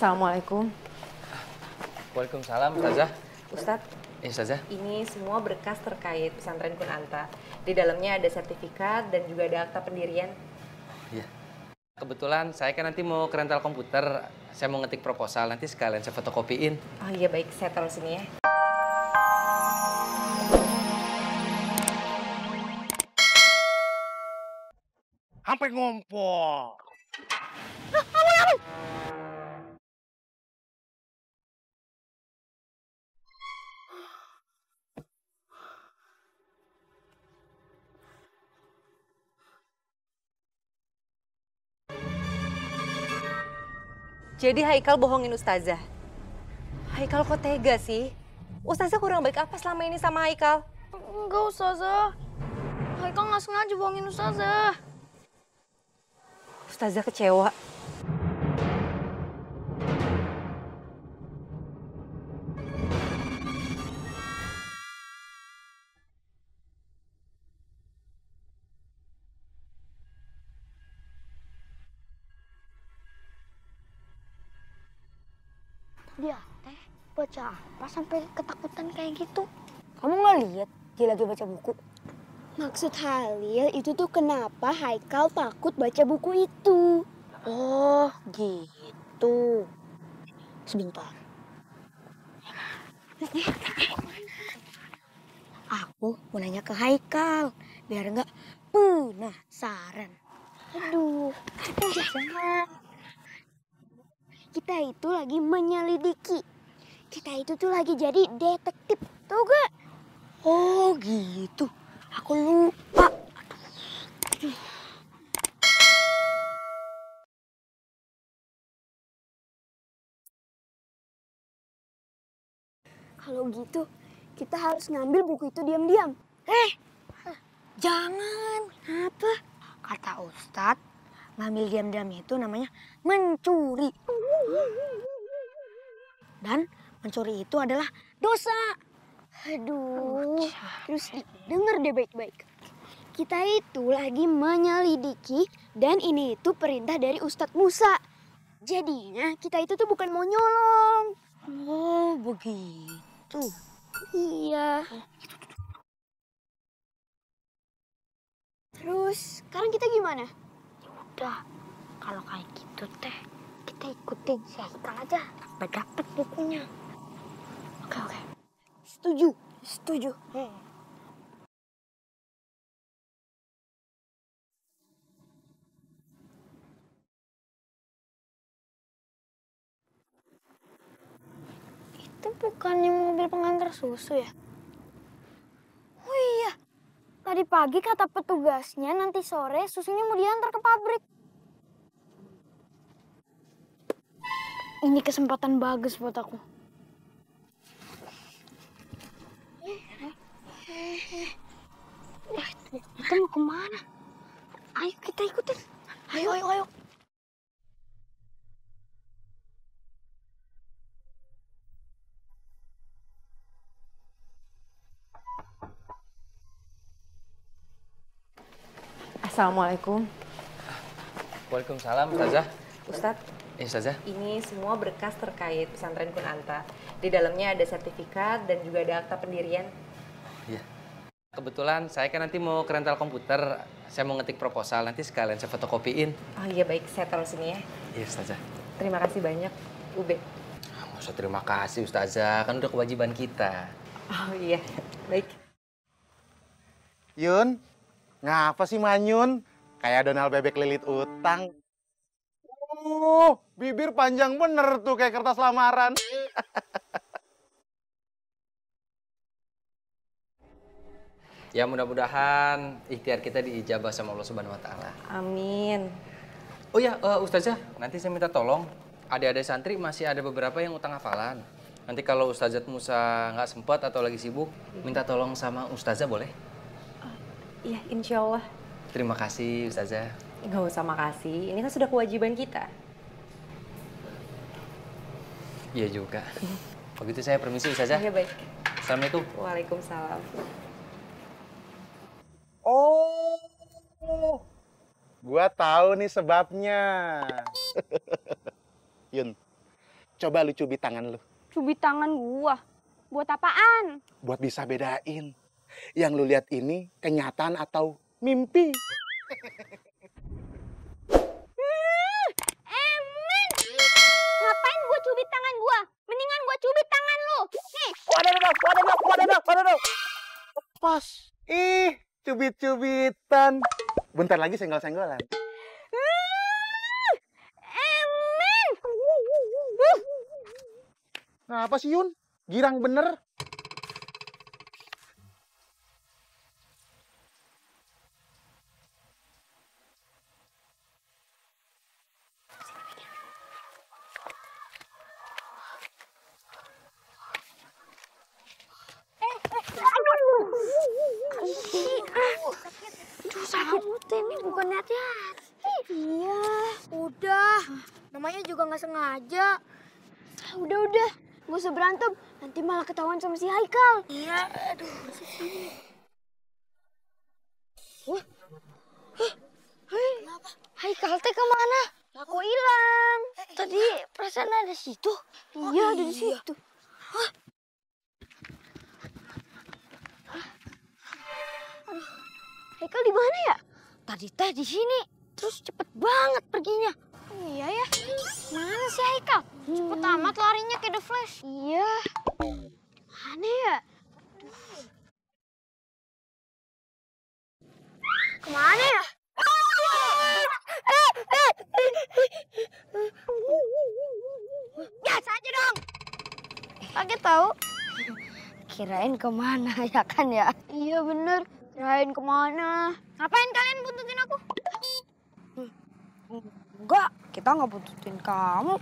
Assalamualaikum. Waalaikumsalam, Ustazah. Ustadz, Ustazah. ini semua berkas terkait pesantren Kunanta. Di dalamnya ada sertifikat dan juga ada akta pendirian. Iya. Kebetulan saya kan nanti mau ke rental komputer. Saya mau ngetik proposal, nanti sekalian saya fotokopiin. Oh iya baik, saya taruh sini ya. Sampai ngompol. Jadi Haikal bohongin Ustazah. Haikal kok tega sih? Ustazah kurang baik apa selama ini sama Haikal? Enggak, Ustazah. Haikal nggak sengaja bohongin Ustazah. Ustazah kecewa. Dia teh baca apa sampai ketakutan kayak gitu? Kamu nggak lihat dia lagi baca buku? Maksud Halil itu tuh kenapa Haikal takut baca buku itu. Oh, gitu. Sebentar. Aku mau nanya ke Haikal biar nggak penasaran. Aduh, jangan. Kita itu lagi menyelidiki. Kita itu tuh lagi jadi detektif, tau gak? Oh, gitu. Aku lupa. Kalau gitu, kita harus ngambil buku itu diam-diam. Jangan. Apa? Kata Ustadz, ngambil diam-diam itu namanya mencuri. Dan mencuri itu adalah dosa. Aduh, terus denger deh baik-baik. Kita itu lagi menyelidiki dan ini itu perintah dari Ustadz Musa. Jadinya kita itu tuh bukan mau nyolong. Oh, begitu. Iya. Terus sekarang kita gimana? Udah, kalau kayak gitu teh, kita ikutin si Haikal aja sampai dapet bukunya. Oke. Setuju, setuju. Itu bukannya mobil pengantar susu ya? Oh iya, tadi pagi kata petugasnya nanti sore susunya mau diantar ke pabrik. Ini kesempatan bagus buat aku. Kita mau kemana? Ayo kita ikutin. Ayo. Assalamualaikum. Waalaikumsalam, Ustazah. Ustadz, Ustazah. ini semua berkas terkait pesantren Kunanta. Di dalamnya ada sertifikat dan juga ada akta pendirian. Iya. Kebetulan saya kan nanti mau ke rental komputer. Saya mau ngetik proposal, nanti sekalian saya fotokopiin. Oh iya baik, saya taruh sini ya. Iya, Ustazah. Terima kasih banyak, Ube. Nggak usah terima kasih, Ustazah. Kan udah kewajiban kita. Oh iya, baik. Yun, ngapa sih manyun? Kayak Donald bebek lilit utang. Bibir panjang bener tuh kayak kertas lamaran. Ya mudah-mudahan ikhtiar kita diijabah sama Allah Subhanahu wa Ta'ala. Amin. Oh ya, Ustazah, nanti saya minta tolong. Adik-adik santri masih ada beberapa yang utang hafalan. Nanti kalau Ustazah Musa nggak sempat atau lagi sibuk, minta tolong sama Ustazah boleh? Iya, insya Allah. Terima kasih, Ustazah. Nggak usah makasih, ini kan sudah kewajiban kita. Iya juga. Begitu saya permisi, Ustazah. Iya, baik. Assalamualaikum. Waalaikumsalam. Oh, gua tahu nih sebabnya. Yun, Coba lu cubit tangan lu. Cubit tangan gua. Buat apaan? Buat bisa bedain. Yang lu lihat ini kenyataan atau mimpi. Emen! Ngapain gua cubit tangan gua? Mendingan gua cubit tangan lu. Nih. Waduh. Pas. Ih, cubit-cubitan. Bentar lagi senggol-senggolan. Emen! Nah, apa sih Yun? Girang bener. Aduh, sakit ini bukan hati-hati. Iya, Udah, namanya juga nggak sengaja. udah, gak usah berantem. Nanti malah ketahuan sama si Haikal. Iya, aduh. Haikal teh kemana? Aku hilang. Tadi perasaan ada situ. Iya, ada di situ. Aduh, Haikal di mana ya? Tadi teh di sini. Terus cepet banget perginya. Iya ya. Mana sih Haikal? Cepet amat larinya kayak The Flash. Iya. Mana ya? Kemana ya? Biasa aja dong. Kaget tahu. Kirain kemana ya kan ya? Iya bener. Kirain kemana? Ngapain kalian buntutin aku? Enggak, kita nggak buntutin kamu.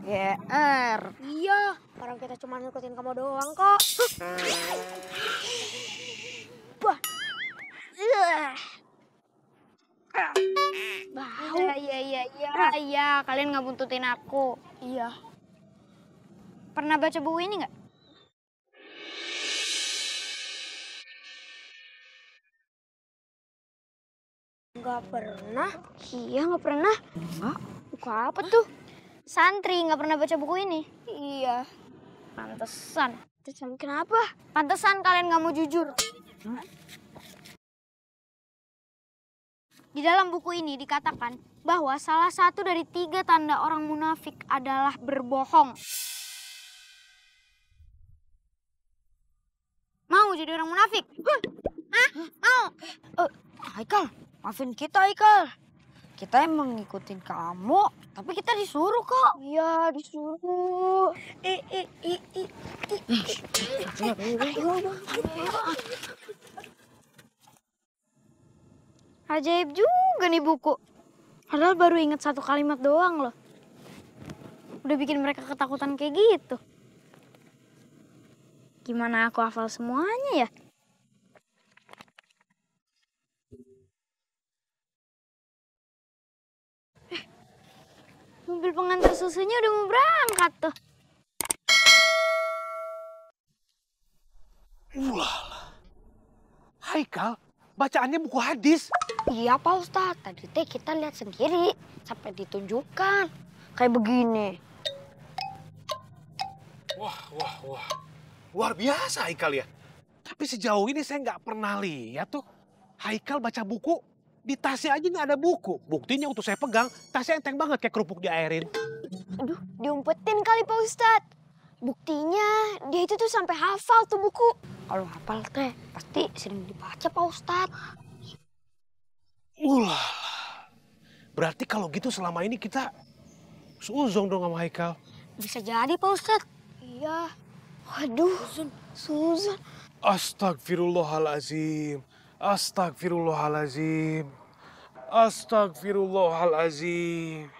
GR. Iya, orang kita cuma ngikutin kamu doang kok. Wah. Bau. Iya. Kalian nggak buntutin aku. Iya. Pernah baca buku ini nggak? Nggak pernah. Iya, nggak pernah. Enggak. Buku apa tuh? Santri nggak pernah baca buku ini. Iya. Pantesan. Pantesan kenapa? Pantesan kalian nggak mau jujur. Di dalam buku ini dikatakan bahwa salah satu dari 3 tanda orang munafik adalah berbohong. Mau jadi orang munafik? Hah? Mau? Haikal, maafin kita Haikal. Kita emang ngikutin kamu, tapi kita disuruh kok. Iya, disuruh. Ajaib juga nih buku. Padahal baru inget 1 kalimat doang loh. Udah bikin mereka ketakutan kayak gitu. Gimana aku hafal semuanya ya? Mobil pengantar susunya udah mau berangkat tuh. Haikal, bacaannya buku hadis. Iya Pak Ustadz, tadi teh kita lihat sendiri. Sampai ditunjukkan. Kayak begini. Wah. Luar biasa Haikal ya. Tapi sejauh ini saya nggak pernah lihat tuh Haikal baca buku. Di tasnya aja nggak ada buku. Buktinya untuk saya pegang, tasnya enteng banget kayak kerupuk diairin. Aduh, diumpetin kali Pak Ustadz. Buktinya dia itu tuh sampai hafal tuh buku. Kalau hafal teh pasti sering dibaca Pak Ustadz. Berarti kalau gitu selama ini kita seuzon dong sama Haikal. Bisa jadi Pak Ustadz. Iya. Waduh, Suzon. Astagfirullahalazim. Astagfirullahalazim. Astagfirullahalazim.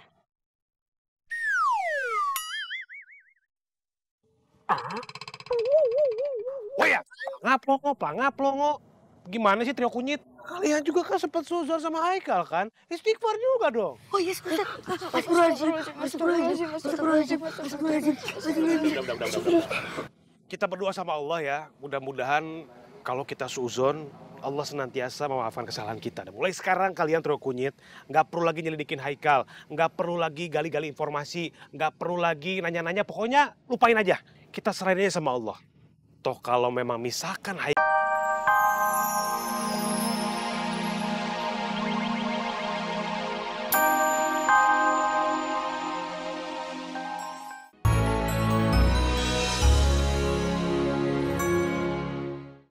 Wah ya, ngaplongo. Gimana sih trio kunyit? Kalian juga kan sempat suzon sama Haikal kan? Istighfar juga dong. Oh iya, Astagfirullahaladzim. Kita berdoa sama Allah ya, mudah-mudahan kalau kita suzon, Allah senantiasa memaafkan kesalahan kita. Dan mulai sekarang kalian Trio Kunyit nggak perlu lagi nyelidikin Haikal, nggak perlu lagi gali-gali informasi, nggak perlu lagi nanya-nanya. Pokoknya lupain aja. Kita serahin aja sama Allah. Toh kalau memang misalkan Haikal